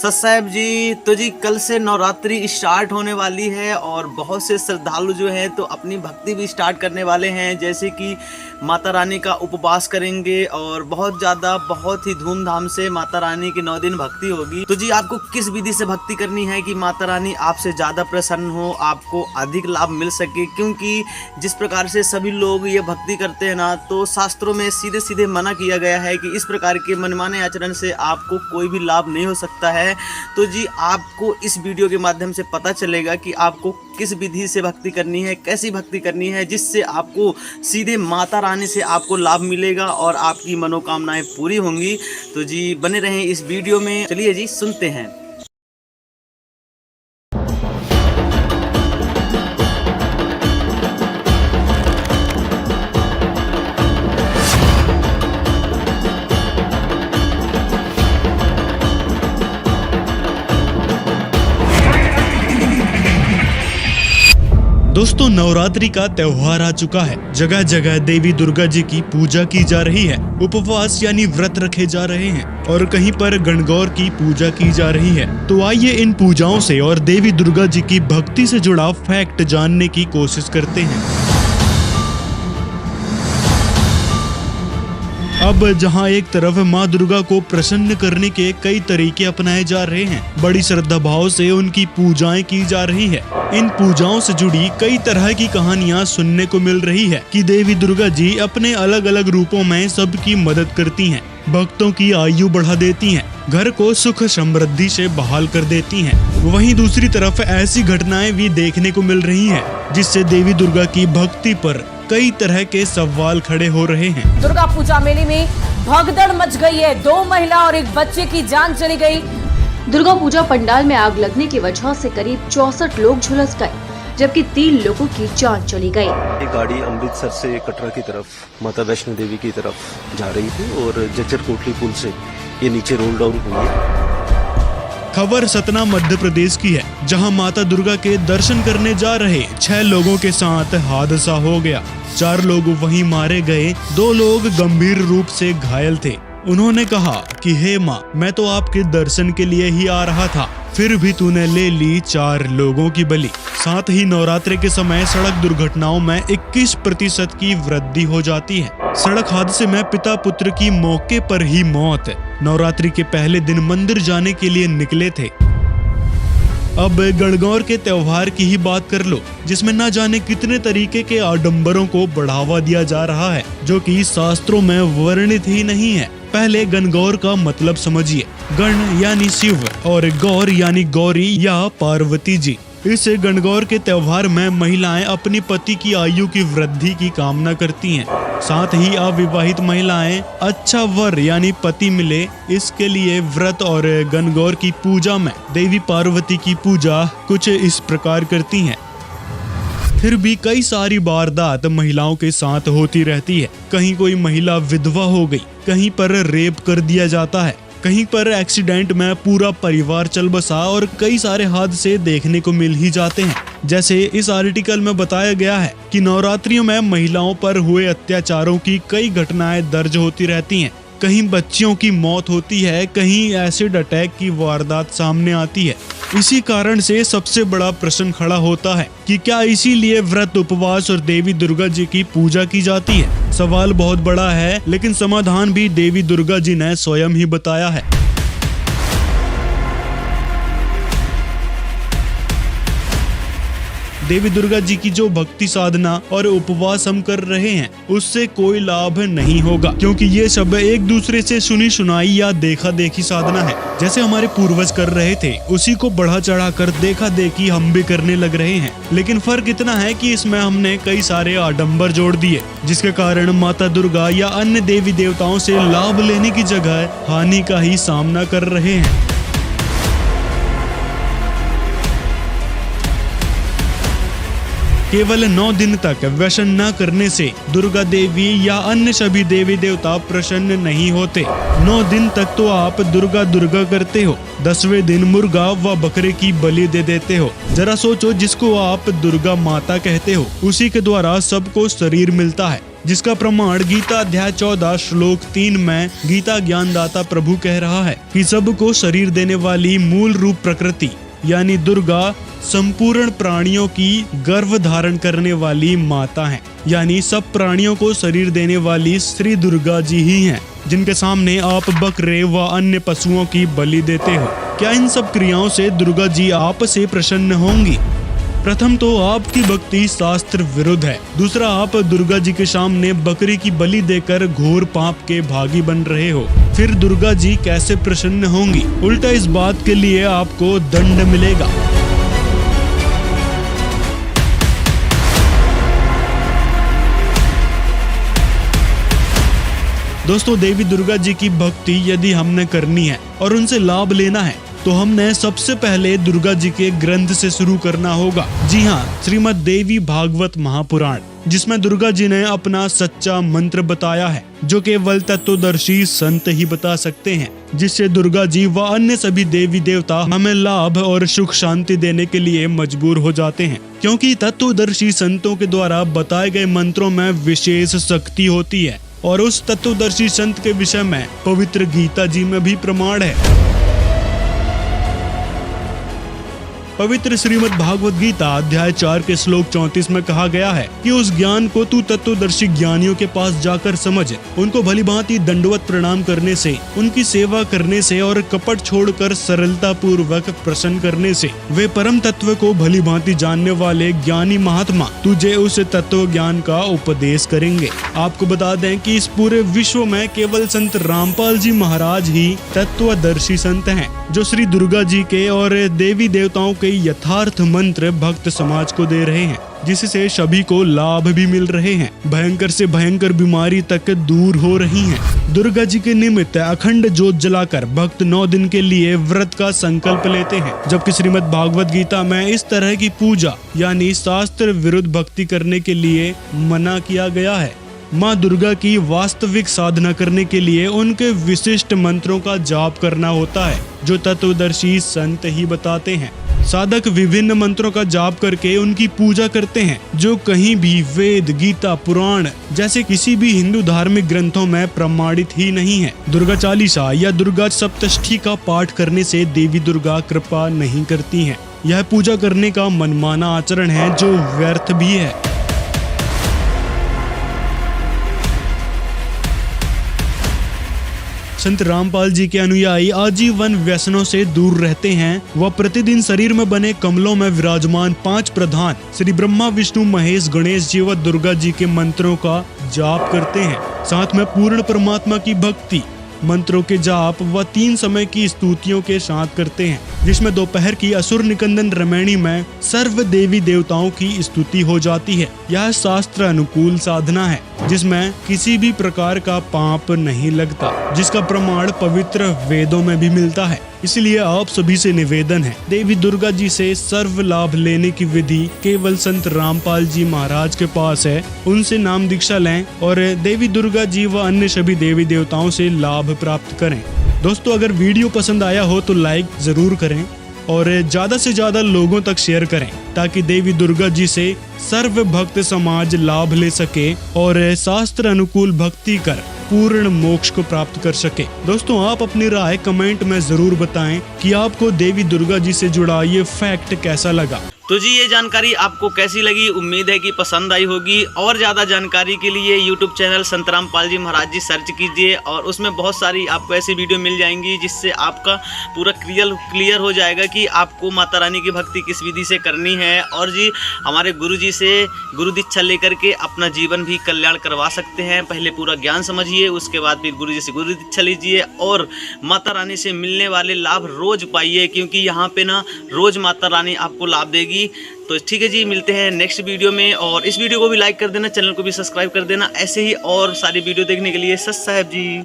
सत साहब जी, तो जी कल से नवरात्रि स्टार्ट होने वाली है और बहुत से श्रद्धालु जो हैं तो अपनी भक्ति भी स्टार्ट करने वाले हैं। जैसे कि माता रानी का उपवास करेंगे और बहुत ही धूमधाम से माता रानी की 9 दिन भक्ति होगी। तो जी आपको किस विधि से भक्ति करनी है कि माता रानी आपसे ज़्यादा प्रसन्न हो, आपको अधिक लाभ मिल सके, क्योंकि जिस प्रकार से सभी लोग ये भक्ति करते हैं ना, तो शास्त्रों में सीधे सीधे मना किया गया है कि इस प्रकार के मनमाने आचरण से आपको कोई भी लाभ नहीं हो सकता है। तो जी आपको इस वीडियो के माध्यम से पता चलेगा कि आपको किस विधि से भक्ति करनी है, कैसी भक्ति करनी है, जिससे आपको सीधे माता रानी से आपको लाभ मिलेगा और आपकी मनोकामनाएं पूरी होंगी। तो जी बने रहें इस वीडियो में। चलिए जी सुनते हैं। दोस्तों, नवरात्रि का त्योहार आ चुका है। जगह जगह देवी दुर्गा जी की पूजा की जा रही है, उपवास यानी व्रत रखे जा रहे हैं और कहीं पर गणगौर की पूजा की जा रही है। तो आइए इन पूजाओं से और देवी दुर्गा जी की भक्ति से जुड़ा फैक्ट जानने की कोशिश करते हैं। अब जहां एक तरफ मां दुर्गा को प्रसन्न करने के कई तरीके अपनाए जा रहे हैं, बड़ी श्रद्धा भाव से उनकी पूजाएं की जा रही है। इन पूजाओं से जुड़ी कई तरह की कहानियां सुनने को मिल रही है कि देवी दुर्गा जी अपने अलग अलग रूपों में सबकी मदद करती हैं, भक्तों की आयु बढ़ा देती हैं, घर को सुख समृद्धि से बहाल कर देती हैं। वहीं दूसरी तरफ ऐसी घटनाएं भी देखने को मिल रही हैं जिससे देवी दुर्गा की भक्ति पर कई तरह के सवाल खड़े हो रहे हैं। दुर्गा पूजा मेले में भगदड़ मच गई है। 2 महिला और एक बच्चे की जान चली गई। दुर्गा पूजा पंडाल में आग लगने की वजह से करीब 64 लोग झुलस गए, जबकि 3 लोगों की जान चली गई। ये गाड़ी अमृतसर से कटरा की तरफ माता वैष्णो देवी की तरफ जा रही थी और जज्जर कोटली पुल से ये नीचे रोल डाउन हुई है। खबर सतना मध्य प्रदेश की है, जहां माता दुर्गा के दर्शन करने जा रहे 6 लोगों के साथ हादसा हो गया। 4 लोग वहीं मारे गए, 2 लोग गंभीर रूप से घायल थे। उन्होंने कहा कि हे माँ, मैं तो आपके दर्शन के लिए ही आ रहा था, फिर भी तूने ले ली 4 लोगों की बलि। साथ ही नवरात्रि के समय सड़क दुर्घटनाओं में 21% की वृद्धि हो जाती है। सड़क हादसे में पिता पुत्र की मौके पर ही मौत। नवरात्रि के पहले दिन मंदिर जाने के लिए निकले थे। अब गणगौर के त्योहार की ही बात कर लो, जिसमें न जाने कितने तरीके के आडंबरों को बढ़ावा दिया जा रहा है, जो कि शास्त्रों में वर्णित ही नहीं है। पहले गणगौर का मतलब समझिए। गण यानी शिव और गौर यानी गौरी या पार्वती जी। इस गणगौर के त्योहार में महिलाएं अपनी पति की आयु की वृद्धि की कामना करती हैं। साथ ही अविवाहित महिलाएं अच्छा वर यानी पति मिले, इसके लिए व्रत और गणगौर की पूजा में देवी पार्वती की पूजा कुछ इस प्रकार करती हैं। फिर भी कई सारी वारदात महिलाओं के साथ होती रहती है। कहीं कोई महिला विधवा हो गई, कहीं पर रेप कर दिया जाता है, कहीं पर एक्सीडेंट में पूरा परिवार चल बसा और कई सारे हादसे देखने को मिल ही जाते हैं। जैसे इस आर्टिकल में बताया गया है कि नवरात्रियों में महिलाओं पर हुए अत्याचारों की कई घटनाएं दर्ज होती रहती हैं। कहीं बच्चियों की मौत होती है, कहीं एसिड अटैक की वारदात सामने आती है। इसी कारण से सबसे बड़ा प्रश्न खड़ा होता है कि क्या इसीलिए व्रत, उपवास और देवी दुर्गा जी की पूजा की जाती है? सवाल बहुत बड़ा है, लेकिन समाधान भी देवी दुर्गा जी ने स्वयं ही बताया है। देवी दुर्गा जी की जो भक्ति साधना और उपवास हम कर रहे हैं, उससे कोई लाभ नहीं होगा, क्योंकि ये सब एक दूसरे से सुनी सुनाई या देखा देखी साधना है। जैसे हमारे पूर्वज कर रहे थे, उसी को बढ़ा चढ़ा कर देखा देखी हम भी करने लग रहे हैं। लेकिन फर्क इतना है कि इसमें हमने कई सारे आडंबर जोड़ दिए, जिसके कारण माता दुर्गा या अन्य देवी देवताओं से लाभ लेने की जगह हानि का ही सामना कर रहे हैं। केवल 9 दिन तक व्यसन न करने से दुर्गा देवी या अन्य सभी देवी देवता प्रसन्न नहीं होते। 9 दिन तक तो आप दुर्गा दुर्गा करते हो, 10वें दिन मुर्गा व बकरे की बलि दे देते हो। जरा सोचो, जिसको आप दुर्गा माता कहते हो, उसी के द्वारा सबको शरीर मिलता है, जिसका प्रमाण गीता अध्याय 14 श्लोक 3 में गीता ज्ञानदाता प्रभु कह रहा है कि सबको शरीर देने वाली मूल रूप प्रकृति यानी दुर्गा संपूर्ण प्राणियों की गर्भ धारण करने वाली माता है। यानी सब प्राणियों को शरीर देने वाली श्री दुर्गा जी ही हैं, जिनके सामने आप बकरे व अन्य पशुओं की बलि देते हो। क्या इन सब क्रियाओं से दुर्गा जी आप से प्रसन्न होंगी? प्रथम तो आपकी भक्ति शास्त्र विरुद्ध है। दूसरा, आप दुर्गा जी के सामने बकरी की बलि देकर घोर पाप के भागी बन रहे हो। फिर दुर्गा जी कैसे प्रसन्न होंगी? उल्टा इस बात के लिए आपको दंड मिलेगा। दोस्तों, देवी दुर्गा जी की भक्ति यदि हमने करनी है और उनसे लाभ लेना है तो हमने सबसे पहले दुर्गा जी के ग्रंथ से शुरू करना होगा। जी हाँ, श्रीमद् देवी भागवत महापुराण, जिसमें दुर्गा जी ने अपना सच्चा मंत्र बताया है, जो केवल तत्वदर्शी संत ही बता सकते हैं, जिससे दुर्गा जी व अन्य सभी देवी देवता हमें लाभ और सुख शांति देने के लिए मजबूर हो जाते हैं, क्योंकि तत्वदर्शी संतों के द्वारा बताए गए मंत्रों में विशेष शक्ति होती है और उस तत्वदर्शी संत के विषय में पवित्र गीता जी में भी प्रमाण है। पवित्र श्रीमद् भागवत गीता अध्याय 4 के श्लोक 34 में कहा गया है कि उस ज्ञान को तू तत्वदर्शी ज्ञानियों के पास जाकर समझ, उनको भलीभांति दंडवत प्रणाम करने से, उनकी सेवा करने से और कपट छोड़कर सरलता पूर्वक प्रसन्न करने से वे परम तत्व को भलीभांति जानने वाले ज्ञानी महात्मा तुझे उस तत्व ज्ञान का उपदेश करेंगे। आपको बता दें कि इस पूरे विश्व में केवल संत रामपाल जी महाराज ही तत्वदर्शी संत हैं, जो श्री दुर्गा जी के और देवी देवताओं के यथार्थ मंत्र भक्त समाज को दे रहे हैं, जिससे सभी को लाभ भी मिल रहे हैं। भयंकर से भयंकर बीमारी तक दूर हो रही हैं। दुर्गा जी के निमित्त अखंड ज्योत जलाकर भक्त 9 दिन के लिए व्रत का संकल्प लेते हैं, जबकि श्रीमद् भागवत गीता में इस तरह की पूजा यानी शास्त्र विरुद्ध भक्ति करने के लिए मना किया गया है। माँ दुर्गा की वास्तविक साधना करने के लिए उनके विशिष्ट मंत्रों का जाप करना होता है, जो तत्वदर्शी संत ही बताते हैं। साधक विभिन्न मंत्रों का जाप करके उनकी पूजा करते हैं, जो कहीं भी वेद, गीता, पुराण जैसे किसी भी हिंदू धार्मिक ग्रंथों में प्रमाणित ही नहीं है। दुर्गा चालीसा या दुर्गा सप्तष्ठी का पाठ करने से देवी दुर्गा कृपा नहीं करती हैं। यह पूजा करने का मनमाना आचरण है, जो व्यर्थ भी है। संत रामपाल जी के अनुयायी आजीवन व्यसनों से दूर रहते हैं। वह प्रतिदिन शरीर में बने कमलों में विराजमान 5 प्रधान श्री ब्रह्मा, विष्णु, महेश, गणेश जी व दुर्गा जी के मंत्रों का जाप करते हैं। साथ में पूर्ण परमात्मा की भक्ति, मंत्रों के जाप व 3 समय की स्तुतियों के साथ करते हैं, जिसमें दोपहर की असुर निकंदन रमैणी में सर्व देवी देवताओं की स्तुति हो जाती है। यह शास्त्र अनुकूल साधना है, जिसमें किसी भी प्रकार का पाप नहीं लगता, जिसका प्रमाण पवित्र वेदों में भी मिलता है। इसलिए आप सभी से निवेदन है, देवी दुर्गा जी से सर्व लाभ लेने की विधि केवल संत रामपाल जी महाराज के पास है। उनसे नाम दीक्षा लें और देवी दुर्गा जी व अन्य सभी देवी देवताओं से लाभ प्राप्त करें। दोस्तों, अगर वीडियो पसंद आया हो तो लाइक जरूर करें और ज्यादा से ज्यादा लोगों तक शेयर करें, ताकि देवी दुर्गा जी से सर्व भक्त समाज लाभ ले सके और शास्त्र अनुकूल भक्ति कर पूर्ण मोक्ष को प्राप्त कर सके। दोस्तों, आप अपनी राय कमेंट में जरूर बताएं कि आपको देवी दुर्गा जी से जुड़ा ये फैक्ट कैसा लगा। तो जी, ये जानकारी आपको कैसी लगी? उम्मीद है कि पसंद आई होगी। और ज़्यादा जानकारी के लिए YouTube चैनल संत रामपाल जी महाराज जी सर्च कीजिए और उसमें बहुत सारी आपको ऐसी वीडियो मिल जाएंगी, जिससे आपका पूरा क्लियर हो जाएगा कि आपको माता रानी की भक्ति किस विधि से करनी है। और जी, हमारे गुरु जी से गुरु दीक्षा लेकर के अपना जीवन भी कल्याण करवा सकते हैं। पहले पूरा ज्ञान समझिए, उसके बाद फिर गुरु जी से गुरु दीक्षा लीजिए और माता रानी से मिलने वाले लाभ रोज पाइए, क्योंकि यहाँ पे ना रोज माता रानी आपको लाभ देगी। तो ठीक है जी, मिलते हैं नेक्स्ट वीडियो में। और इस वीडियो को भी लाइक कर देना, चैनल को भी सब्सक्राइब कर देना। ऐसे ही और सारी वीडियो देखने के लिए सत साहेब जी।